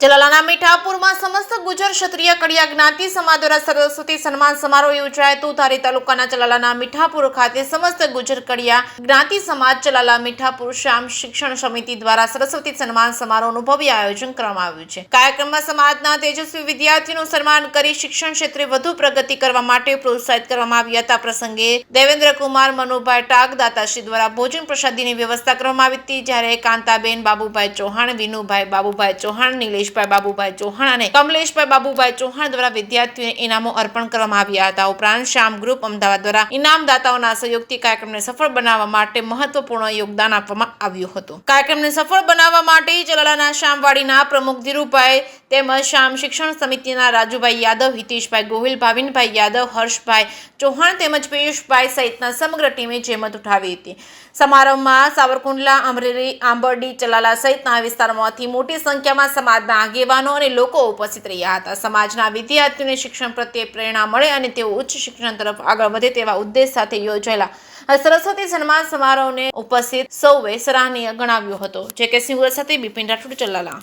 જલાલાના મીઠાપુરમાં સમસ્ત ગુજર ક્ષત્રિય કડિયા જ્ઞાતિ સમાજ દ્વારા સરસ્વતી સન્માન સમારોહ યોજાયો હતો। ધારી તાલુકાના જલાલાના મીઠાપુર ખાતે સમસ્ત ગુજર કડિયા જ્ઞાતિ સમાજ જલાલા મીઠાપુર શ્યામ શિક્ષણ સમિતિ દ્વારા સરસ્વતી સન્માન સમારોહનું ભવ્ય આયોજન કરવામાં આવ્યું છે। કાર્યક્રમમાં સમાજના તેજસ્વી વિદ્યાર્થીઓનું સન્માન કરી શિક્ષણ ક્ષેત્રે વધુ પ્રગતિ કરવા માટે પ્રોત્સાહિત કરવામાં આવ્યા હતા। પ્રસંગે દેવેન્દ્ર કુમાર મનુભાઈ ટાક દાતાશ્રી દ્વારા ભોજન પ્રસાદીની વ્યવસ્થા કરવામાં આવી હતી, જ્યારે કાંતાબેન બાબુભાઈ ચૌહાણ, વિનુભાઈ બાબુભાઈ ચૌહાણ, નીલેશભાઈ બાબુભાઈ ચૌહાણ અને કમલેશભાઈ બાબુભાઈ ચૌહાણ દ્વારા વિદ્યાર્થીઓને ઇનામો અર્પણ કરવામાં આવ્યા હતા। ઉપરાંત શ્યામ ગ્રુપ અમદાવાદ દ્વારા ઇનામદાતાઓના સહયોગથી કાર્યક્રમને સફળ બનાવવા માટે મહત્વપૂર્ણ યોગદાન આપવામાં આવ્યું હતું। કાર્યક્રમને સફળ બનાવવા માટે જલાલાના શ્યામવાડીના પ્રમુખ ધીરુભાઈ તેમજ શ્યામ શિક્ષણ સમિતિના રાજુભાઈ યાદવ, હિતેશભાઈ ગોહિલ, ભાવિનભાઈ યાદવ, હર્ષભાઈ ચૌહાણ તેમજ પિયુષભાઈ સહિતના સમગ્ર ટીમે જહેમત ઉઠાવી હતી। સમારંભમાં સાવરકુંડલા, અમરેલી, આંબરડી, ચલાલા સહિતના વિસ્તારોમાંથી મોટી સંખ્યામાં સમાજના આગેવાનો અને લોકો ઉપસ્થિત રહ્યા હતા। સમાજના વિદ્યાર્થીઓને શિક્ષણ પ્રત્યે પ્રેરણા મળે અને તેઓ ઉચ્ચ શિક્ષણ તરફ આગળ વધે તેવા ઉદ્દેશ સાથે યોજાયેલા સરસ્વતી સન્માન સમારોહને ઉપસ્થિત સૌએ સરાહનીય ગણાવ્યો હતો। જે કે સિંગર સાથે બિપિન રાઠોડ, ચલાલા।